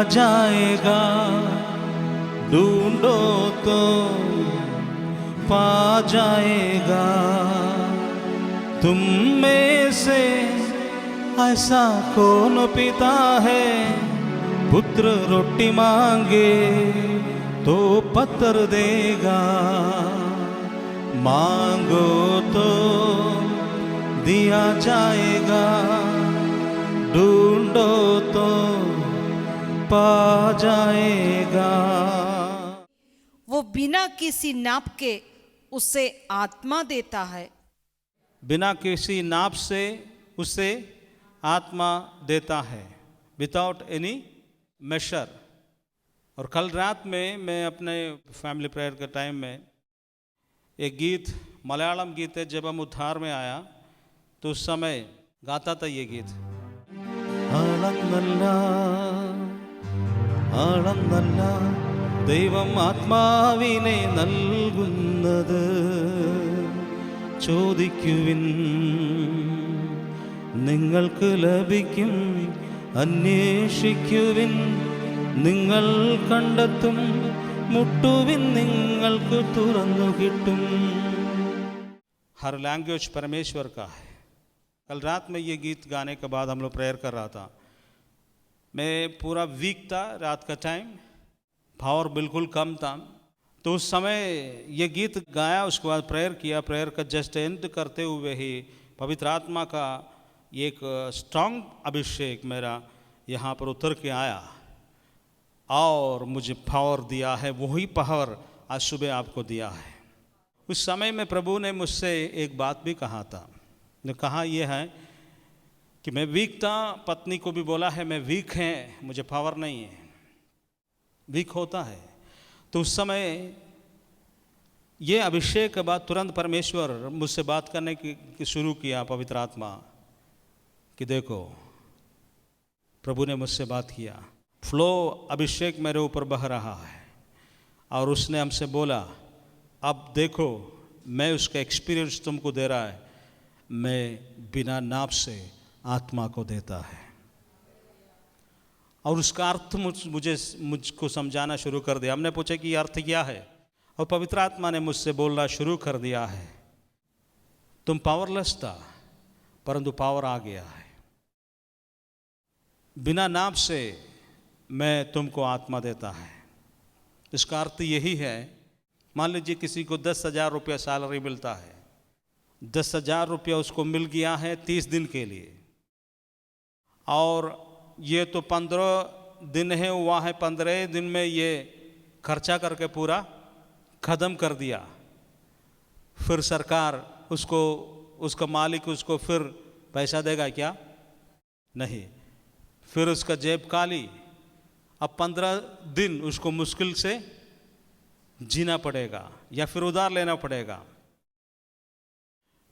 जाएगा, ढूंढो तो पा जाएगा। तुम में से ऐसा कौन पिता है, पुत्र रोटी मांगे तो पत्थर देगा। मांगो तो दिया जाएगा, ढूंढो तो पा जाएगा। वो बिना किसी नाप के उसे आत्मा देता है। बिना किसी नाप से उसे आत्मा देता है, विदाउट एनी मेशर। और कल रात में मैं अपने फैमिली प्रेयर के टाइम में एक गीत, मलयालम गीत है, जब हम उद्धार में आया तो उस समय गाता था ये गीत। ആളന്നല്ല ആളന്നല്ല ദൈവം ആത്മാവിനെ നൽകുന്നത്, ചോദിക്കുവിൻ നിങ്ങൾക്ക് ലഭിക്കും, അന്വേഷിക്കുവിൻ നിങ്ങൾ കണ്ടെത്തും, മുട്ടുവിൻ നിങ്ങൾക്ക് തുറന്നു കിട്ടും। हर लैंग्वेज परमेश्वर का है। कल रात में ये गीत गाने के बाद हम लोग प्रेयर कर रहा था। मैं पूरा वीक था, रात का टाइम, पावर बिल्कुल कम था। तो उस समय ये गीत गाया, उसके बाद प्रेयर किया। प्रेयर का जस्ट एंड करते हुए ही पवित्र आत्मा का एक स्ट्रांग अभिषेक मेरा यहाँ पर उतर के आया और मुझे पावर दिया है। वही पावर आज सुबह आपको दिया है। उस समय में प्रभु ने मुझसे एक बात भी कहा था। ने कहा यह है कि मैं वीक था, पत्नी को भी बोला है मैं वीक है, मुझे पावर नहीं है, वीक होता है। तो उस समय ये अभिषेक के बाद तुरंत परमेश्वर मुझसे बात करने की शुरू किया, पवित्र आत्मा, कि देखो प्रभु ने मुझसे बात किया, फ्लो अभिषेक मेरे ऊपर बह रहा है। और उसने हमसे बोला अब देखो मैं उसका एक्सपीरियंस तुमको दे रहा है, मैं बिना नाप से आत्मा को देता है। और उसका अर्थ मुझको समझाना शुरू कर दिया। हमने पूछा कि अर्थ क्या है, और पवित्र आत्मा ने मुझसे बोलना शुरू कर दिया है, तुम पावरलेस था परंतु पावर आ गया है। बिना नाप से मैं तुमको आत्मा देता है। इसका अर्थ यही है, मान लीजिए किसी को 10,000 रुपया सैलरी मिलता है, 10,000 रुपया उसको मिल गया है 30 दिन के लिए, और ये तो 15 दिन है हुआ है, 15 दिन में ये खर्चा करके पूरा ख़त्म कर दिया। फिर सरकार उसको, उसका मालिक उसको फिर पैसा देगा क्या? नहीं। फिर उसका जेब खाली। अब 15 दिन उसको मुश्किल से जीना पड़ेगा या फिर उधार लेना पड़ेगा,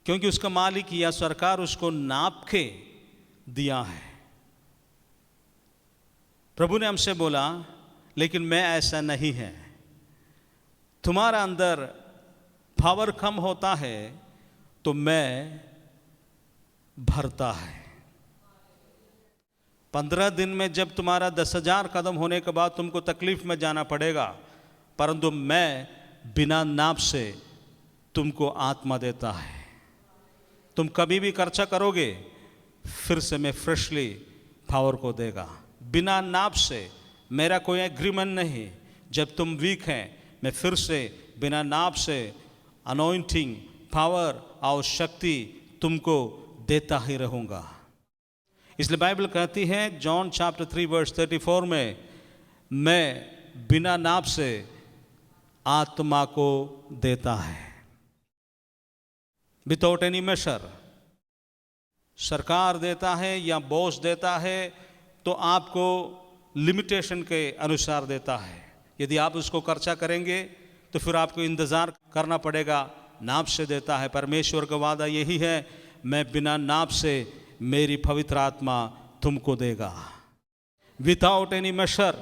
क्योंकि उसका मालिक या सरकार उसको नाप के दिया है। प्रभु ने हमसे बोला लेकिन मैं ऐसा नहीं है, तुम्हारा अंदर पावर कम होता है तो मैं भरता है। 15 दिन में जब तुम्हारा 10,000 कदम होने के बाद तुमको तकलीफ में जाना पड़ेगा, परंतु मैं बिना नाप से तुमको आत्मा देता है। तुम कभी भी खर्चा करोगे फिर से मैं फ्रेशली पावर को देगा। बिना नाप से, मेरा कोई एग्रीमेंट नहीं। जब तुम वीक हैं मैं फिर से बिना नाप से अनॉइंटिंग, पावर और शक्ति तुमको देता ही रहूँगा। इसलिए बाइबल कहती है जॉन चैप्टर 3 वर्स 34 में, मैं बिना नाप से आत्मा को देता है, विदाउट एनी मेशर। सरकार देता है या बॉस देता है तो आपको लिमिटेशन के अनुसार देता है। यदि आप उसको खर्चा करेंगे तो फिर आपको इंतज़ार करना पड़ेगा। नाप से देता है। परमेश्वर का वादा यही है, मैं बिना नाप से मेरी पवित्र आत्मा तुमको देगा, विदाउट एनी मेशर,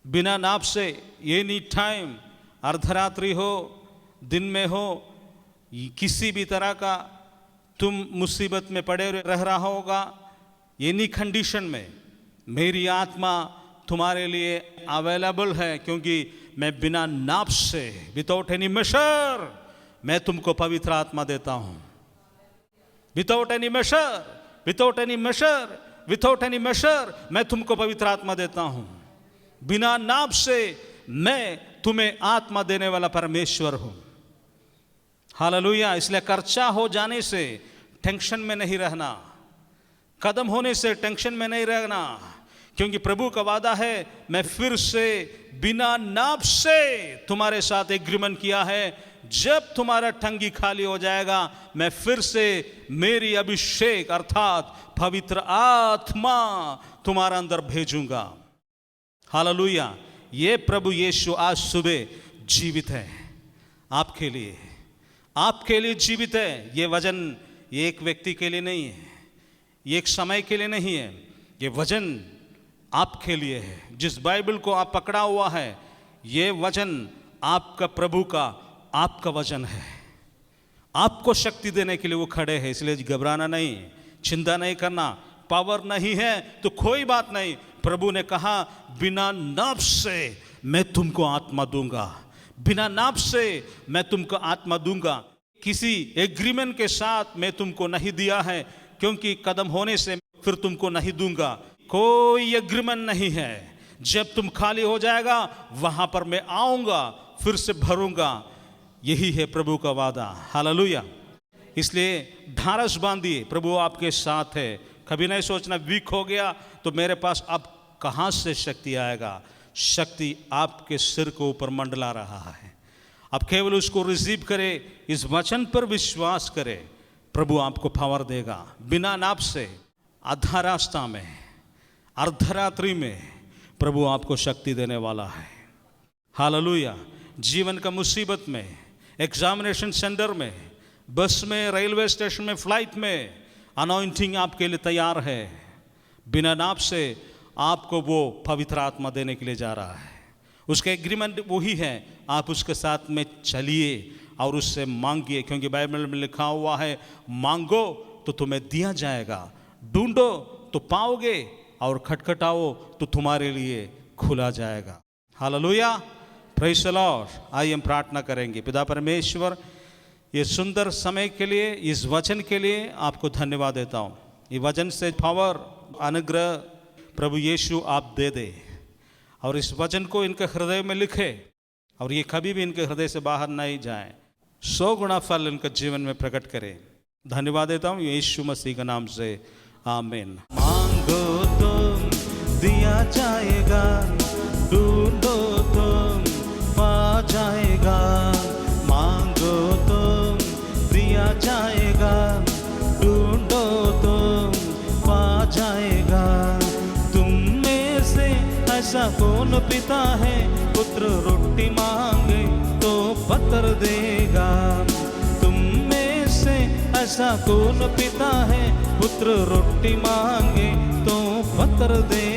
बिना नाप से, एनी टाइम, अर्धरात्रि हो, दिन में हो, किसी भी तरह का तुम मुसीबत में पड़े रह रहा होगा, एनी कंडीशन में मेरी आत्मा तुम्हारे लिए अवेलेबल है, क्योंकि मैं बिना नाप से, विदाउट एनी मेजर, मैं तुमको पवित्र आत्मा देता हूं। Without any major, without any major, without any major, मैं तुमको पवित्र आत्मा देता हूं। बिना नाप से मैं तुम्हें आत्मा देने वाला परमेश्वर हूं। हालेलुया। इसलिए खर्चा हो जाने से टेंशन में नहीं रहना, कदम होने से टेंशन में नहीं रहना, क्योंकि प्रभु का वादा है, मैं फिर से बिना नाप से तुम्हारे साथ एग्रीमेंट किया है, जब तुम्हारा टंकी खाली हो जाएगा मैं फिर से मेरी अभिषेक अर्थात पवित्र आत्मा तुम्हारे अंदर भेजूंगा। हालेलुया। ये प्रभु यीशु आज सुबह जीवित है आपके लिए, आपके लिए जीवित है। ये वचन ये एक व्यक्ति के लिए नहीं है, ये एक समय के लिए नहीं है, ये वचन आपके लिए है। जिस बाइबल को आप पकड़ा हुआ है, ये वचन आपका प्रभु का आपका वचन है। आपको शक्ति देने के लिए वो खड़े हैं, इसलिए घबराना नहीं, चिंता नहीं करना। पावर नहीं है तो कोई बात नहीं। प्रभु ने कहा बिना नाप से मैं तुमको आत्मा दूंगा, बिना नाप से मैं तुमको आत्मा दूंगा। किसी एग्रीमेंट के साथ मैं तुमको नहीं दिया है, क्योंकि कदम होने से फिर तुमको नहीं दूंगा। कोई एग्रीमेंट नहीं है। जब तुम खाली हो जाएगा वहां पर मैं आऊंगा, फिर से भरूंगा। यही है प्रभु का वादा। हालेलुया। इसलिए ढारस बांधिए, प्रभु आपके साथ है। कभी नहीं सोचना वीक हो गया तो मेरे पास अब कहां से शक्ति आएगा। शक्ति आपके सिर के ऊपर मंडला रहा है। अब केवल उसको रिसीव करें, इस वचन पर विश्वास करें, प्रभु आपको पावर देगा। बिना नाप से आधा रास्ता में, अर्धरात्रि में प्रभु आपको शक्ति देने वाला है। हालेलुया। जीवन का मुसीबत में, एग्जामिनेशन सेंटर में, बस में, रेलवे स्टेशन में, फ्लाइट में अनॉइंटिंग आपके लिए तैयार है। बिना नाप से आपको वो पवित्र आत्मा देने के लिए जा रहा है। उसका एग्रीमेंट वही है, आप उसके साथ में चलिए और उससे मांगिए, क्योंकि बाइबल में लिखा हुआ है, मांगो तो तुम्हें दिया जाएगा, ढूंढो तो पाओगे, और खटखटाओ तो तुम्हारे लिए खुला जाएगा। हालेलुया। Praise the Lord. आइए हम प्रार्थना करेंगे। पिता परमेश्वर, ये सुंदर समय के लिए, इस वचन के लिए आपको धन्यवाद देता हूँ। ये वचन से पावर, अनुग्रह प्रभु यीशु आप दे दे, और इस वचन को इनके हृदय में लिखे, और ये कभी भी इनके हृदय से बाहर नहीं जाए। 100 गुना फल इनके जीवन में प्रकट करे। धन्यवाद देता हूँ यीशु मसीह के नाम से, आमीन। मांगो तो दिया जाएगा, ढूंढो तुम पा जाएगा। मांगो तो दिया जाएगा, ढूंढो तुम पा जाएगा। तुम में से ऐसा कौन पिता है, पुत्र रोटी मांगे तो पत्थर देगा। तुम में से ऐसा कौन पिता है, पुत्र रोटी मांगे तो पत्थर देगा।